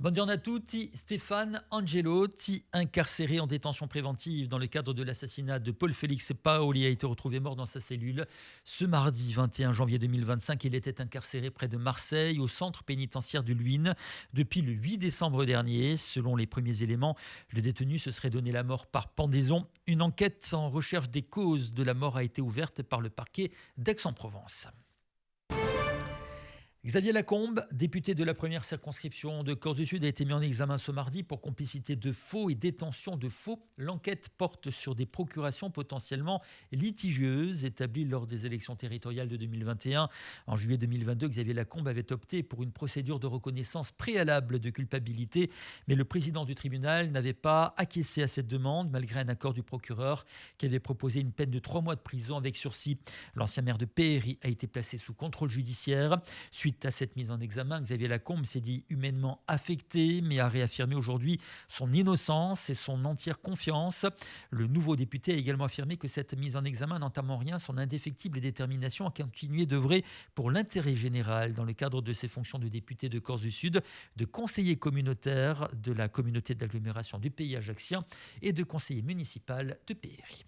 Buongiorno a tutti, Stéphane Angelotti, incarcéré en détention préventive dans le cadre de l'assassinat de Paul-Félix Paoli, a été retrouvé mort dans sa cellule. Ce mardi 21 janvier 2025, il était incarcéré près de Marseille, au centre pénitentiaire de Luynes, depuis le 8 décembre dernier. Selon les premiers éléments, le détenu se serait donné la mort par pendaison. Une enquête en recherche des causes de la mort a été ouverte par le parquet d'Aix-en-Provence. Xavier Lacombe, député de la première circonscription de Corse-du-Sud, a été mis en examen ce mardi pour complicité de faux et détention de faux. L'enquête porte sur des procurations potentiellement litigieuses établies lors des élections territoriales de 2021. En juillet 2022, Xavier Lacombe avait opté pour une procédure de reconnaissance préalable de culpabilité, mais le président du tribunal n'avait pas acquiescé à cette demande, malgré un accord du procureur qui avait proposé une peine de 3 mois de prison avec sursis. L'ancien maire de Péhéry a été placé sous contrôle judiciaire. Suite à cette mise en examen, Xavier Lacombe s'est dit humainement affecté, mais a réaffirmé aujourd'hui son innocence et son entière confiance. Le nouveau député a également affirmé que cette mise en examen n'entame en rien son indéfectible détermination à continuer d'œuvrer pour l'intérêt général dans le cadre de ses fonctions de député de Corse-du-Sud, de conseiller communautaire de la communauté d'agglomération du Pays ajaccien et de conseiller municipal de Péhéry.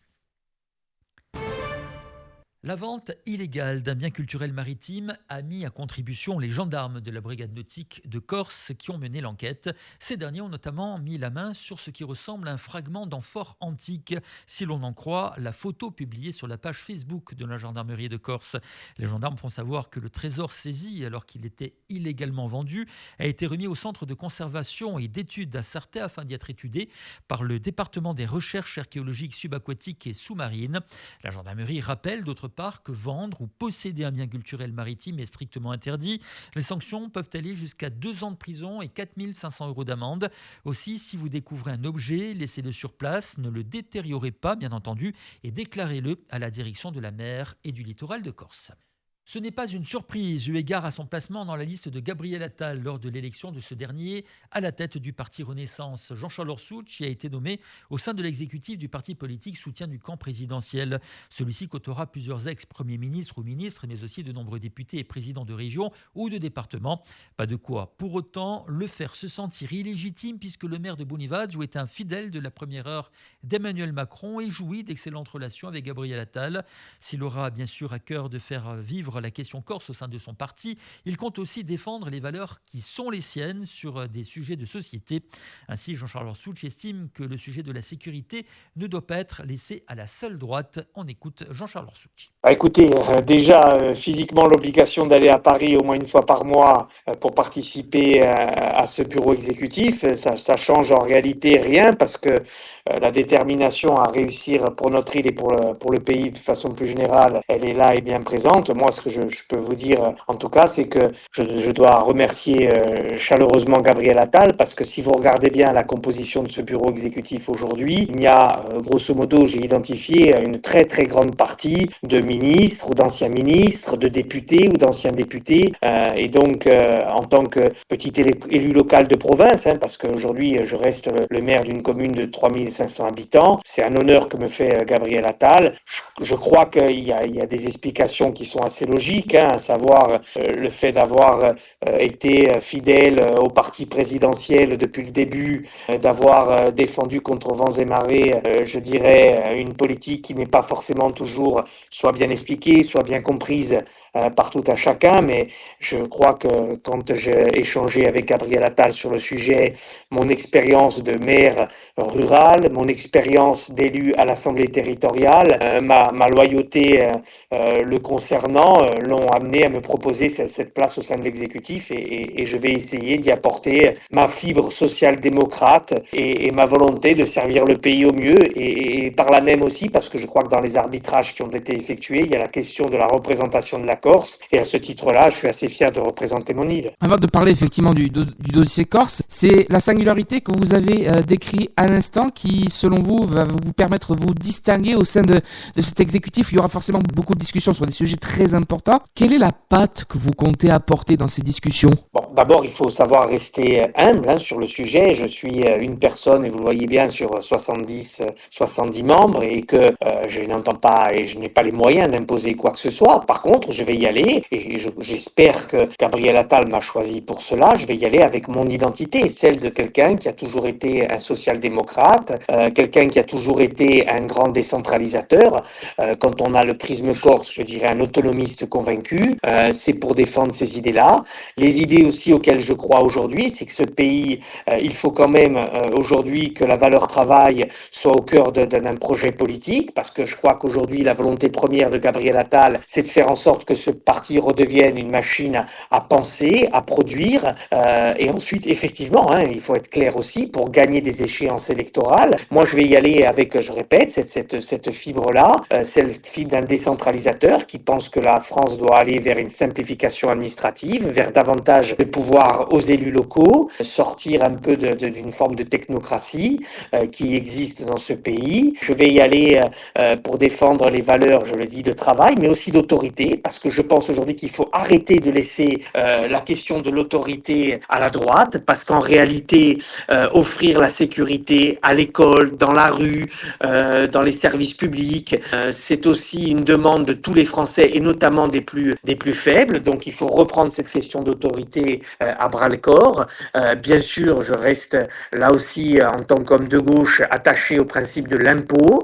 La vente illégale d'un bien culturel maritime a mis à contribution les gendarmes de la brigade nautique de Corse qui ont mené l'enquête. Ces derniers ont notamment mis la main sur ce qui ressemble à un fragment d'amphore antique, si l'on en croit la photo publiée sur la page Facebook de la gendarmerie de Corse. Les gendarmes font savoir que le trésor saisi, alors qu'il était illégalement vendu, a été remis au centre de conservation et d'études à Sarthe afin d'y être étudié par le département des recherches archéologiques subaquatiques et sous-marines. La gendarmerie rappelle d'autre part que vendre ou posséder un bien culturel maritime est strictement interdit. Les sanctions peuvent aller jusqu'à 2 ans de prison et 4 500 € d'amende. Aussi, si vous découvrez un objet, laissez-le sur place, ne le détériorez pas bien entendu et déclarez-le à la direction de la mer et du littoral de Corse. Ce n'est pas une surprise eu égard à son placement dans la liste de Gabriel Attal lors de l'élection de ce dernier à la tête du parti Renaissance. Jean-Charles Orsucci a été nommé au sein de l'exécutif du parti politique soutien du camp présidentiel. Celui-ci côtoiera plusieurs ex-premiers ministres ou ministres, mais aussi de nombreux députés et présidents de région ou de département. Pas de quoi, pour autant, le faire se sentir illégitime puisque le maire de Bonivaggio est un fidèle de la première heure d'Emmanuel Macron et jouit d'excellentes relations avec Gabriel Attal. S'il aura bien sûr à cœur de faire vivre la question corse au sein de son parti, il compte aussi défendre les valeurs qui sont les siennes sur des sujets de société. Ainsi, Jean-Charles Orsucci estime que le sujet de la sécurité ne doit pas être laissé à la seule droite. On écoute Jean-Charles Orsucci. Écoutez, déjà physiquement l'obligation d'aller à Paris au moins une fois par mois pour participer à ce bureau exécutif, ça change en réalité rien parce que la détermination à réussir pour notre île et pour le pays de façon plus générale, elle est là et bien présente. Moi, ce que je peux vous dire en tout cas, c'est que je dois remercier chaleureusement Gabriel Attal parce que si vous regardez bien la composition de ce bureau exécutif aujourd'hui, il y a grosso modo, j'ai identifié une très très grande partie de ministres ou d'anciens ministres, de députés ou d'anciens députés. Et donc, en tant que petit élu local de province, parce qu'aujourd'hui, je reste le maire d'une commune de 3500 habitants, c'est un honneur que me fait Gabriel Attal. Je crois qu'il y a des explications qui sont assez logiques, à savoir le fait d'avoir été fidèle au parti présidentiel depuis le début, d'avoir défendu contre vents et marées, je dirais, une politique qui n'est pas forcément toujours soit bien expliquée, soit bien comprise par tout à chacun, mais je crois que quand j'ai échangé avec Gabriel Attal sur le sujet, mon expérience de maire rural, mon expérience d'élu à l'Assemblée territoriale, ma loyauté le concernant, l'ont amené à me proposer cette place au sein de l'exécutif et je vais essayer d'y apporter ma fibre social-démocrate et ma volonté de servir le pays au mieux et par là même aussi, parce que je crois que dans les arbitrages qui ont été effectués, il y a la question de la représentation de la Corse et à ce titre-là, je suis assez fier de représenter mon île. Avant de parler effectivement du dossier Corse, c'est la singularité que vous avez décrit à l'instant qui, selon vous, va vous permettre de vous distinguer au sein de cet exécutif. Il y aura forcément beaucoup de discussions sur des sujets très importants important. Quelle est la patte que vous comptez apporter dans ces discussions? Bon, d'abord, il faut savoir rester humble sur le sujet. Je suis une personne, et vous le voyez bien, sur 70 membres, et que je n'entends pas et je n'ai pas les moyens d'imposer quoi que ce soit. Par contre, je vais y aller, et j'espère que Gabriel Attal m'a choisi pour cela. Je vais y aller avec mon identité, celle de quelqu'un qui a toujours été un social-démocrate, quelqu'un qui a toujours été un grand décentralisateur. Quand on a le prisme corse, je dirais un autonomiste convaincu. C'est pour défendre ces idées-là. Les idées aussi auxquelles je crois aujourd'hui, c'est que ce pays, il faut quand même aujourd'hui que la valeur travail soit au cœur d'un projet politique, parce que je crois qu'aujourd'hui, la volonté première de Gabriel Attal, c'est de faire en sorte que ce parti redevienne une machine à penser, à produire, et ensuite, effectivement, il faut être clair aussi, pour gagner des échéances électorales. Moi, je vais y aller avec, je répète, cette fibre-là, cette fibre d'un décentralisateur qui pense que la France doit aller vers une simplification administrative, vers davantage de pouvoir aux élus locaux, sortir un peu d'une forme de technocratie qui existe dans ce pays. Je vais y aller pour défendre les valeurs, je le dis, de travail, mais aussi d'autorité, parce que je pense aujourd'hui qu'il faut arrêter de laisser la question de l'autorité à la droite, parce qu'en réalité, offrir la sécurité à l'école, dans la rue, dans les services publics, c'est aussi une demande de tous les Français, et notamment des plus faibles. Donc il faut reprendre cette question d'autorité à bras-le-corps. Bien sûr, je reste là aussi en tant qu'homme de gauche attaché au principe de l'impôt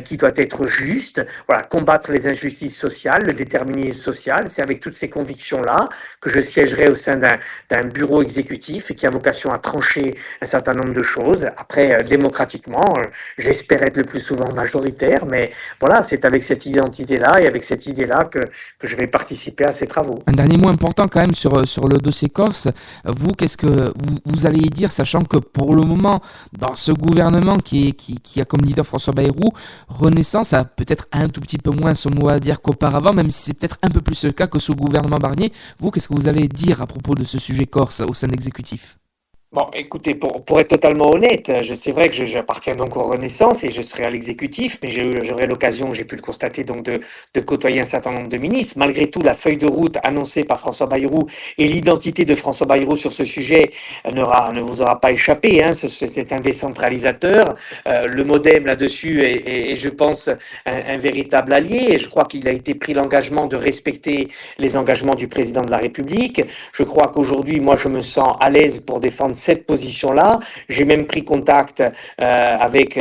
qui doit être juste. Voilà, combattre les injustices sociales, le déterminisme social. C'est avec toutes ces convictions-là que je siégerai au sein d'un bureau exécutif qui a vocation à trancher un certain nombre de choses. Après, démocratiquement, j'espère être le plus souvent majoritaire, mais voilà, c'est avec cette identité-là et avec cette idée-là que je vais participer à ces travaux. Un dernier mot important quand même sur le dossier corse. Vous, qu'est-ce que vous allez y dire, sachant que pour le moment, dans ce gouvernement qui a comme leader François Bayrou, Renaissance a peut-être un tout petit peu moins son mot à dire qu'auparavant, même si c'est peut-être un peu plus le cas que sous gouvernement Barnier. Vous, qu'est-ce que vous allez dire à propos de ce sujet corse au sein de l'exécutif? Bon, écoutez, pour être totalement honnête, c'est vrai que j'appartiens donc aux Renaissance et je serai à l'exécutif, mais j'aurai l'occasion, j'ai pu le constater, donc de côtoyer un certain nombre de ministres. Malgré tout, la feuille de route annoncée par François Bayrou et l'identité de François Bayrou sur ce sujet ne vous aura pas échappé. C'est un décentralisateur. Le MoDem là-dessus est, je pense, un véritable allié. Et je crois qu'il a été pris l'engagement de respecter les engagements du président de la République. Je crois qu'aujourd'hui, moi, je me sens à l'aise pour défendre cette position-là. J'ai même pris contact avec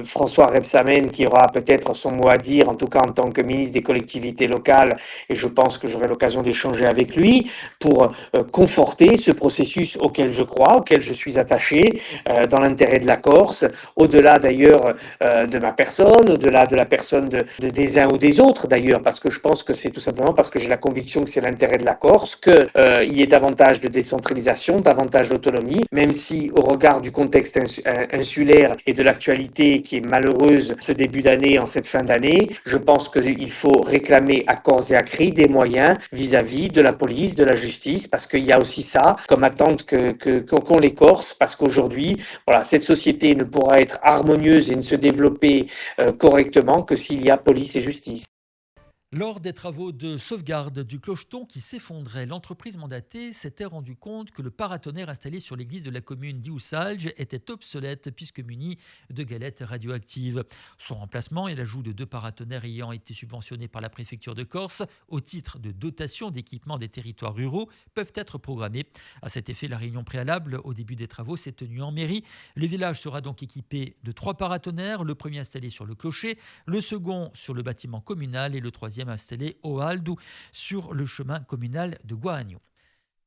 François Rebsamen qui aura peut-être son mot à dire, en tout cas en tant que ministre des collectivités locales, et je pense que j'aurai l'occasion d'échanger avec lui pour conforter ce processus auquel je crois, auquel je suis attaché, dans l'intérêt de la Corse, au-delà d'ailleurs de ma personne, au-delà de la personne des uns ou des autres d'ailleurs, parce que je pense que c'est tout simplement parce que j'ai la conviction que c'est l'intérêt de la Corse, qu'il y ait davantage de décentralisation, davantage d'autonomie, même si au regard du contexte insulaire et de l'actualité qui est malheureuse ce début d'année, en cette fin d'année, je pense qu'il faut réclamer à corps et à cri des moyens vis-à-vis de la police, de la justice, parce qu'il y a aussi ça comme attente qu'ont les Corses, parce qu'aujourd'hui, voilà, cette société ne pourra être harmonieuse et ne se développer correctement que s'il y a police et justice. Lors des travaux de sauvegarde du clocheton qui s'effondrait, l'entreprise mandatée s'était rendu compte que le paratonnerre installé sur l'église de la commune d'Iussalge était obsolète puisque muni de galettes radioactives. Son remplacement et l'ajout de 2 paratonnerres ayant été subventionnés par la préfecture de Corse au titre de dotation d'équipement des territoires ruraux peuvent être programmés. À cet effet, la réunion préalable au début des travaux s'est tenue en mairie. Le village sera donc équipé de 3 paratonnerres, le premier installé sur le clocher, le second sur le bâtiment communal et le troisième installé au Haldou sur le chemin communal de Guagno.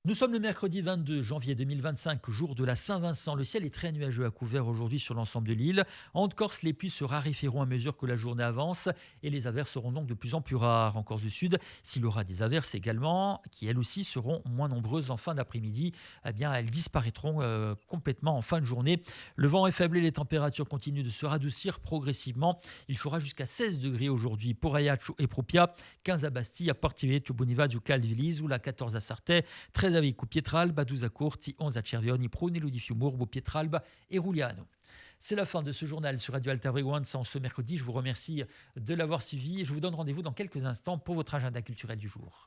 Nous sommes le mercredi 22 janvier 2025, jour de la Saint-Vincent. Le ciel est très nuageux à couvert aujourd'hui sur l'ensemble de l'île. En Corse, les pluies se raréfieront à mesure que la journée avance et les averses seront donc de plus en plus rares. En Corse du Sud, s'il y aura des averses également, qui elles aussi seront moins nombreuses en fin d'après-midi, eh bien elles disparaîtront complètement en fin de journée. Le vent est faible et les températures continuent de se radoucir progressivement. Il fera jusqu'à 16 degrés aujourd'hui pour Ajaccio et Propia, 15 à Bastille, à Portivete, Boniva, du Calvilise ou la 14 à Sarthe, 13 Resavico, Pietralba, Dusacorti, Onze Cervioni, Prunello di Fiumurbo, Pietralba et Rugliano. C'est la fin de ce journal sur Radio Alta Frequenza en ce mercredi. Je vous remercie de l'avoir suivi et je vous donne rendez-vous dans quelques instants pour votre agenda culturel du jour.